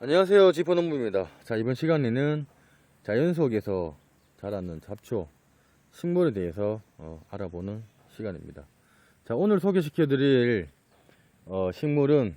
안녕하세요, 지포농부입니다. 자, 이번 시간에는 자연 속에서 자라는 잡초, 식물에 대해서 알아보는 시간입니다. 자, 오늘 소개시켜 드릴 식물은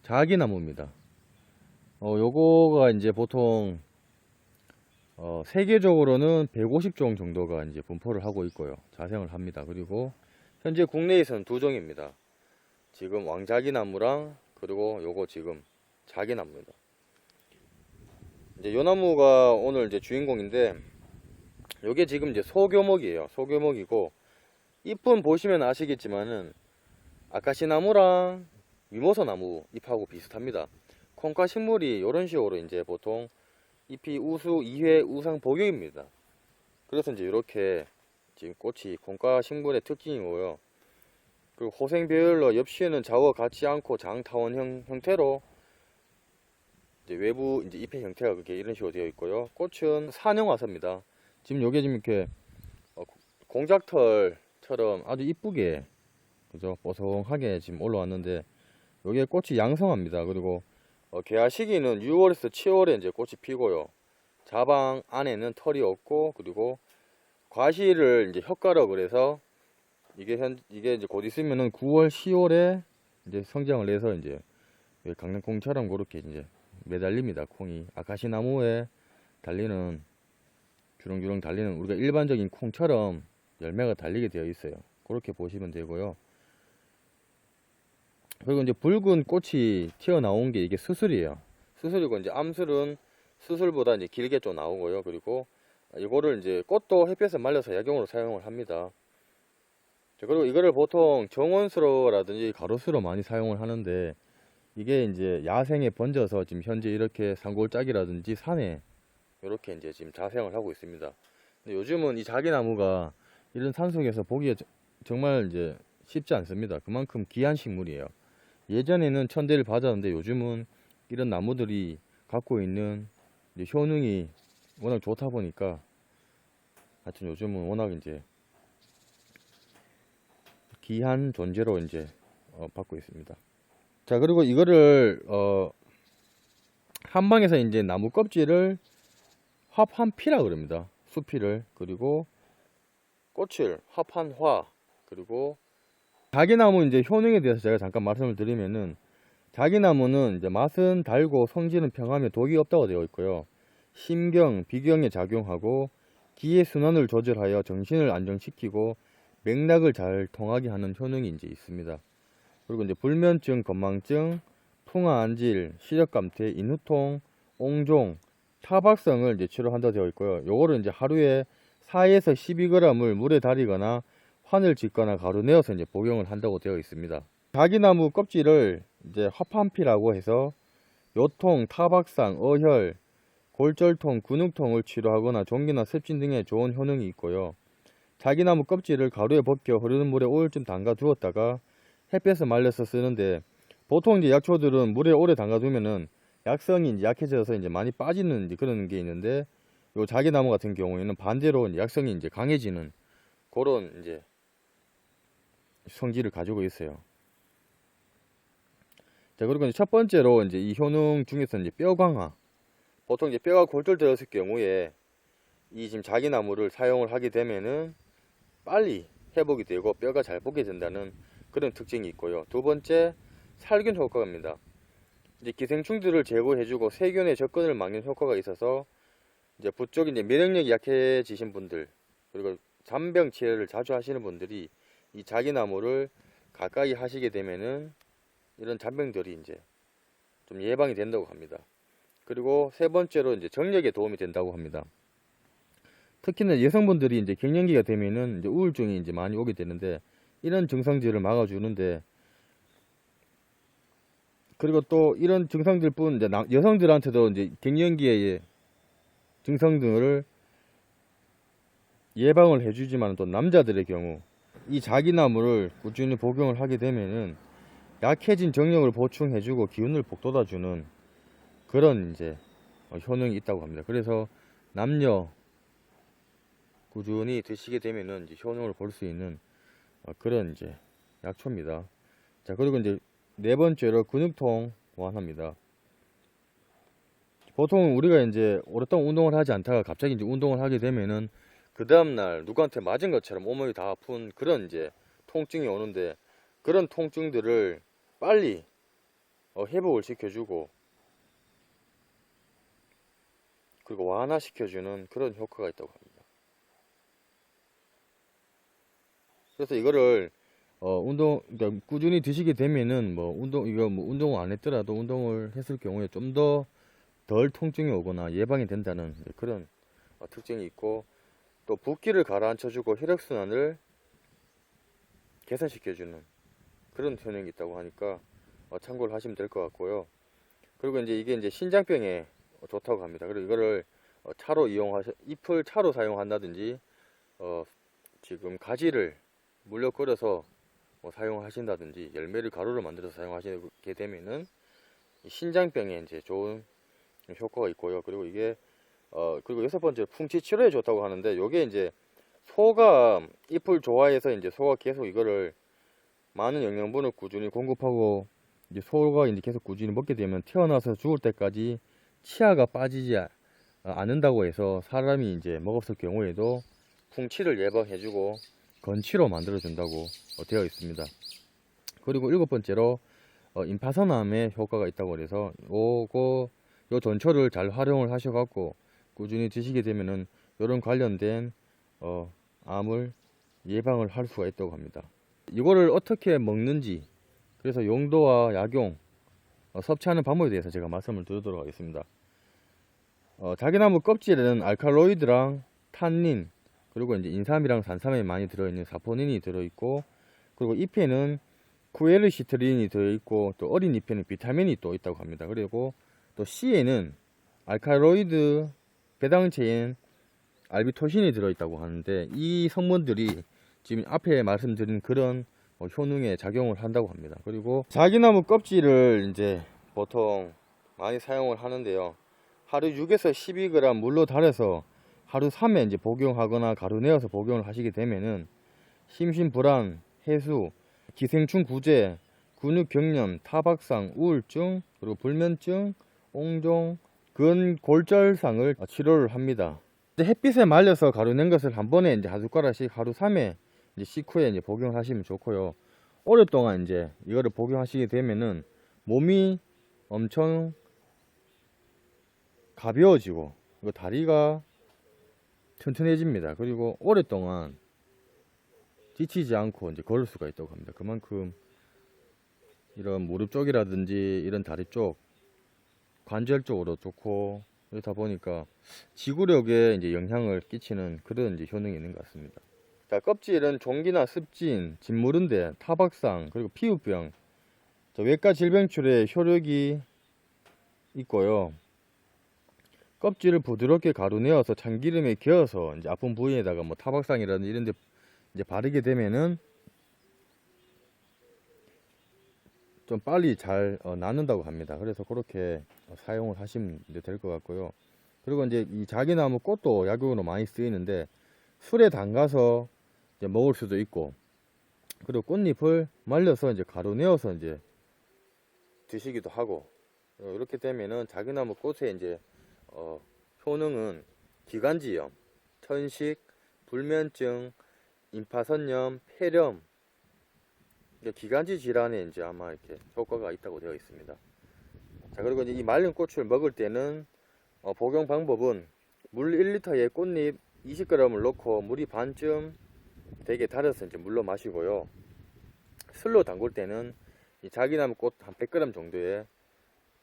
자기나무입니다. 요거가 이제 보통 세계적으로는 150종 정도가 이제 분포를 하고 있고요. 자생을 합니다. 그리고 현재 국내에서는 두 종입니다. 지금 왕자기나무랑 그리고 요거 지금 자기나무입니다. 이제 요 나무가 오늘 이제 주인공인데, 요게 지금 이제 소교목이에요. 소교목이고, 잎은 보시면 아시겠지만은 아카시나무랑 미모서나무 잎하고 비슷합니다. 콩과 식물이 이런 식으로 이제 보통 잎이 우수 2회 우상 복용입니다. 그래서 이제 이렇게 지금 꽃이 콩과 식물의 특징이고요. 그리고 호생배열로 엽시에는 좌우가 같지 않고 장타원형 형태로 이제 외부 이제 잎의 형태가 그렇게 이런 식으로 되어 있고요. 꽃은 산형화사입니다. 지금 요게 지금 이렇게 공작털처럼 아주 이쁘게, 그죠, 뽀송하게 지금 올라왔는데, 요게 꽃이 양성합니다. 그리고 개화 시기는 6월에서 7월에 이제 꽃이 피고요. 자방 안에는 털이 없고, 그리고 과실을 이제 혓가락을 해서 이게 이제 곧 있으면은 9월 10월에 이제 성장을 해서 이제 강낭콩처럼 그렇게 이제 매달립니다. 콩이 아카시 나무에 달리는, 주렁주렁 달리는, 우리가 일반적인 콩처럼 열매가 달리게 되어 있어요. 그렇게 보시면 되고요. 그리고 이제 붉은 꽃이 튀어나온 게 이게 수술이에요. 수술이고, 이제 암술은 수술보다 이제 길게 좀 나오고요. 그리고 이거를 이제 꽃도 햇볕에 말려서 약용으로 사용을 합니다. 그리고 이거를 보통 정원수로라든지 가로수로 많이 사용을 하는데, 이게 이제 야생에 번져서 지금 현재 이렇게 산골짜기라든지 산에 이렇게 이제 지금 자생을 하고 있습니다. 근데 요즘은 이 자기나무가 이런 산속에서 보기에 정말 이제 쉽지 않습니다. 그만큼 귀한 식물이에요. 예전에는 천대를 받았는데, 요즘은 이런 나무들이 갖고 있는 이제 효능이 워낙 좋다 보니까, 하여튼 요즘은 워낙 이제 귀한 존재로 이제 받고 있습니다. 자, 그리고 이거를 한방에서 이제 나무 껍질을 화판피라 그럽니다. 수피를. 그리고 꽃을 화판화. 그리고 자기나무 이제 효능에 대해서 제가 잠깐 말씀을 드리면은, 자기나무는 이제 맛은 달고 성질은 평하며 독이 없다고 되어 있고요. 심경, 비경에 작용하고 기의 순환을 조절하여 정신을 안정시키고 맥락을 잘 통하게 하는 효능이 이제 있습니다. 그리고 이제 불면증, 건망증, 풍화안질, 시력감퇴, 인후통, 옹종, 타박성을 이제 치료한다 되어 있고요. 요거를 이제 하루에 4에서 12g을 물에 달이거나 환을 짓거나 가루 내어서 이제 복용을 한다고 되어 있습니다. 자기나무 껍질을 이제 화판피라고 해서 요통, 타박상, 어혈, 골절통, 근육통을 치료하거나 종기나 습진 등에 좋은 효능이 있고요. 자기나무 껍질을 가루에 벗겨 흐르는 물에 5일쯤 담가 두었다가 햇볕에 말려서 쓰는데, 보통 이제 약초들은 물에 오래 담가두면은 약성이 이제 약해져서 이제 많이 빠지는 이제 그런 게 있는데, 요 자기나무 같은 경우에는 반대로 이제 약성이 이제 강해지는 그런 이제 성질을 가지고 있어요. 자, 그리고 이제 첫 번째로 이제 이 효능 중에서 이제 뼈 강화. 보통 이제 뼈가 골절되었을 경우에 이 지금 자기나무를 사용을 하게 되면은 빨리 회복이 되고 뼈가 잘 붙게 된다는 그런 특징이 있고요. 두 번째, 살균 효과입니다. 이제 기생충들을 제거해주고 세균의 접근을 막는 효과가 있어서, 이제 부쩍 이제 면역력이 약해지신 분들, 그리고 잔병 치료를 자주 하시는 분들이 이 자기나무를 가까이 하시게 되면은 이런 잔병들이 이제 좀 예방이 된다고 합니다. 그리고 세 번째로 이제 정력에 도움이 된다고 합니다. 특히나 여성분들이 이제 갱년기가 되면은 이제 우울증이 이제 많이 오게 되는데, 이런 증상들을 막아주는데, 그리고 또 이런 증상들뿐 이제 여성들한테도 이제 갱년기의 증상들을 예방을 해주지만, 또 남자들의 경우 이 자기나무를 꾸준히 복용을 하게 되면은 약해진 정력을 보충해주고 기운을 북돋아주는 그런 이제 효능이 있다고 합니다. 그래서 남녀 꾸준히 드시게 되면은 이제 효능을 볼 수 있는 그런 이제 약초입니다. 자, 그리고 이제 네 번째로 근육통 보완합니다. 보통 우리가 이제 오랫동안 운동을 하지 않다가 갑자기 이제 운동을 하게 되면은 그 다음날 누구한테 맞은 것처럼 온몸이 다 아픈 그런 이제 통증이 오는데, 그런 통증들을 빨리 회복을 시켜주고 그리고 완화시켜주는 그런 효과가 있다고 합니다. 그래서 이거를 그러니까 꾸준히 드시게 되면은 운동을 안 했더라도 운동을 했을 경우에 좀 더 덜 통증이 오거나 예방이 된다는 그런 특징이 있고, 또 붓기를 가라앉혀주고 혈액순환을 개선시켜주는 그런 효능이 있다고 하니까 참고를 하시면 될 것 같고요. 그리고 이제 이게 이제 신장병에 좋다고 합니다. 그리고 이거를 차로 잎을 차로 사용한다든지 지금 가지를 물려 끓여서 사용하신다든지 열매를 가루로 만들어서 사용하시게 되면은 신장병에 이제 좋은 효과가 있고요. 그리고 이게 그리고 여섯 번째 풍치 치료에 좋다고 하는데, 요게 이제 소가 잎을 좋아해서 이제 소가 계속 이거를 많은 영양분을 꾸준히 공급하고 이제 소가 이제 계속 꾸준히 먹게 되면 태어나서 죽을 때까지 치아가 빠지지 않는다고 해서 사람이 이제 먹었을 경우에도 풍치를 예방해주고 건치로 만들어준다고 되어 있습니다. 그리고 일곱 번째로 임파선암에 효과가 있다고 해서 요 전초를 잘 활용을 하셔갖고 꾸준히 드시게 되면은 이런 관련된 암을 예방을 할 수가 있다고 합니다. 이거를 어떻게 먹는지, 그래서 용도와 약용, 섭취하는 방법에 대해서 제가 말씀을 드리도록 하겠습니다. 자기나무 껍질에는 알칼로이드랑 탄닌, 그리고 이제 인삼이랑 산삼에 많이 들어있는 사포닌이 들어있고, 그리고 잎에는 쿠에르시트린이 들어있고, 또 어린 잎에는 비타민이 또 있다고 합니다. 그리고 또 씨에는 알칼로이드 배당체인 알비토신이 들어있다고 하는데, 이 성분들이 지금 앞에 말씀드린 그런 효능에 작용을 한다고 합니다. 그리고 자기나무 껍질을 이제 보통 많이 사용을 하는데요. 하루 6에서 12g 물로 달여서 하루 3회 이제 복용하거나 가루 내어서 복용을 하시게 되면은 심신불안, 해수, 기생충 구제, 근육경련, 타박상, 우울증, 그리고 불면증, 옹종, 근골절상을 치료를 합니다. 햇빛에 말려서 가루 낸 것을 한 번에 이제 한 숟가락씩 하루 3회 이제 식후에 이제 복용을 하시면 좋고요. 오랫동안 이제 이거를 복용하시게 되면은 몸이 엄청 가벼워지고 이거 다리가 튼튼해집니다. 그리고 오랫동안 지치지 않고 이제 걸을 수가 있다고 합니다. 그만큼 이런 무릎 쪽이라든지 이런 다리 쪽 관절 쪽으로 좋고, 그렇다 보니까 지구력에 이제 영향을 끼치는 그런 이제 효능이 있는 것 같습니다. 자, 껍질은 종기나 습진, 진무른데, 타박상, 그리고 피부병, 외과 질병치료에 효력이 있고요. 껍질을 부드럽게 가루내어서 참기름에 개어서 이제 아픈 부위에다가 뭐 타박상이라든지 이런 데 이제 바르게 되면은 좀 빨리 잘 낫는다고 합니다. 그래서 그렇게 사용을 하시면 될 것 같고요. 그리고 이제 이 자기나무 꽃도 약용으로 많이 쓰이는데 술에 담가서 이제 먹을 수도 있고, 그리고 꽃잎을 말려서 이제 가루 내어서 이제 드시기도 하고, 이렇게 되면은 자기나무 꽃의 이제 효능은 기관지염, 천식, 불면증, 임파선염, 폐렴, 기관지 질환에 이제 아마 이렇게 효과가 있다고 되어 있습니다. 자, 그리고 이제 이 말린 꽃을 먹을 때는 복용 방법은 물 1리터에 꽃잎 20g을 넣고 물이 반쯤 되게 달여서 이제 물로 마시고요. 술로 담글 때는 이 자기나무 꽃 한 100g 정도에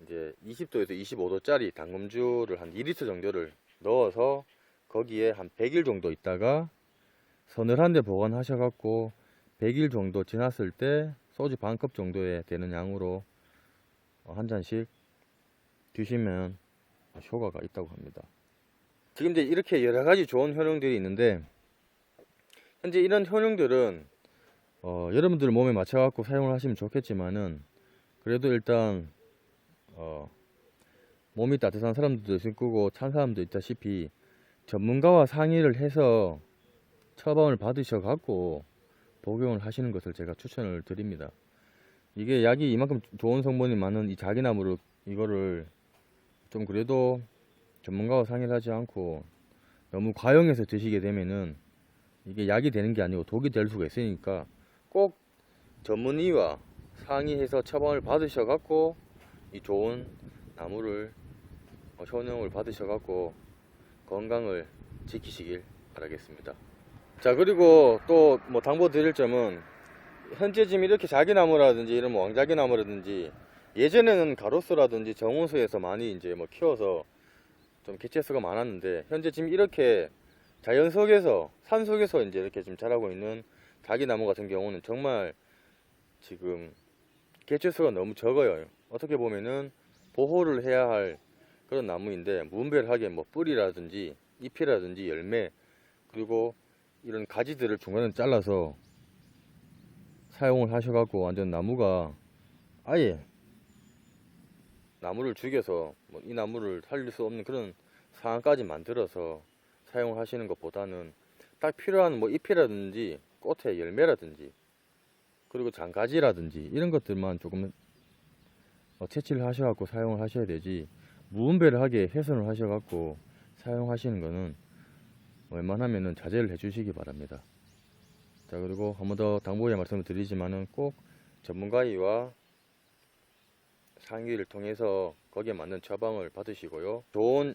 이제 20도에서 25도짜리 담금주를 한 2리터 정도를 넣어서 거기에 한 100일 정도 있다가 서늘한 데 보관하셔 갖고 100일 정도 지났을 때 소주 반컵 정도에 되는 양으로 한 잔씩 드시면 효과가 있다고 합니다. 지금 이제 이렇게 여러 가지 좋은 효능들이 있는데, 현재 이런 효능들은 여러분들 몸에 맞춰 갖고 사용을 하시면 좋겠지만은, 그래도 일단 몸이 따뜻한 사람들도 있을 거고 찬 사람도 있다시피 전문가와 상의를 해서 처방을 받으셔 갖고 복용을 하시는 것을 제가 추천을 드립니다. 이게 약이 이만큼 좋은 성분이 많은 이 자기나무를 이거를 좀 그래도 전문가와 상의를 하지 않고 너무 과용해서 드시게 되면은 이게 약이 되는 게 아니고 독이 될 수가 있으니까 꼭 전문의와 상의해서 처방을 받으셔 갖고 이 좋은 나무를 효능을 받으셔 갖고 건강을 지키시길 바라겠습니다. 자, 그리고 또 뭐 당부 드릴 점은 현재 지금 이렇게 자기나무라든지 이런 뭐 왕자기나무라든지 예전에는 가로수라든지 정원수에서 많이 이제 뭐 키워서 좀 개체수가 많았는데 현재 지금 이렇게 자연 속에서 산 속에서 이제 이렇게 지금 자라고 있는 자기나무 같은 경우는 정말 지금 개체수가 너무 적어요. 어떻게 보면은 보호를 해야 할 그런 나무인데 무분별하게 뭐 뿌리라든지 잎이라든지 열매 그리고 이런 가지들을 중간에 잘라서 사용을 하셔갖고 완전 나무가 아예 나무를 죽여서 뭐 이 나무를 살릴 수 없는 그런 상황까지 만들어서 사용을 하시는 것보다는 딱 필요한 뭐 잎이라든지 꽃의 열매라든지 그리고 장가지라든지 이런 것들만 조금 채취를 하셔갖고 사용을 하셔야 되지 무분별하게 훼손을 하셔갖고 사용하시는 거는 웬만하면은 자제를 해주시기 바랍니다. 자, 그리고 한 번 더 당부의 말씀을 드리지만은 꼭 전문가의와 상의를 통해서 거기에 맞는 처방을 받으시고요. 좋은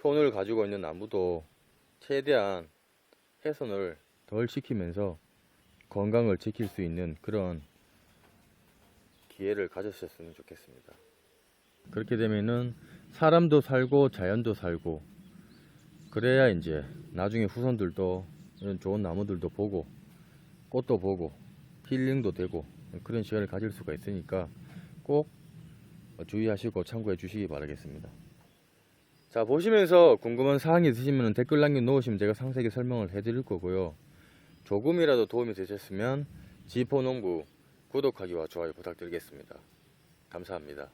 효능을 가지고 있는 나무도 최대한 훼손을 덜 시키면서 건강을 지킬 수 있는 그런 기회를 가졌으면 좋겠습니다. 그렇게 되면은 사람도 살고 자연도 살고 그래야 이제 나중에 후손들도 이런 좋은 나무들도 보고 꽃도 보고 힐링도 되고 그런 시간을 가질 수가 있으니까 꼭 주의하시고 참고해 주시기 바라겠습니다. 자, 보시면서 궁금한 사항이 있으시면 댓글 남겨놓으시면 제가 상세하게 설명을 해드릴 거고요. 조금이라도 도움이 되셨으면 지포농부 구독하기와 좋아요 부탁드리겠습니다. 감사합니다.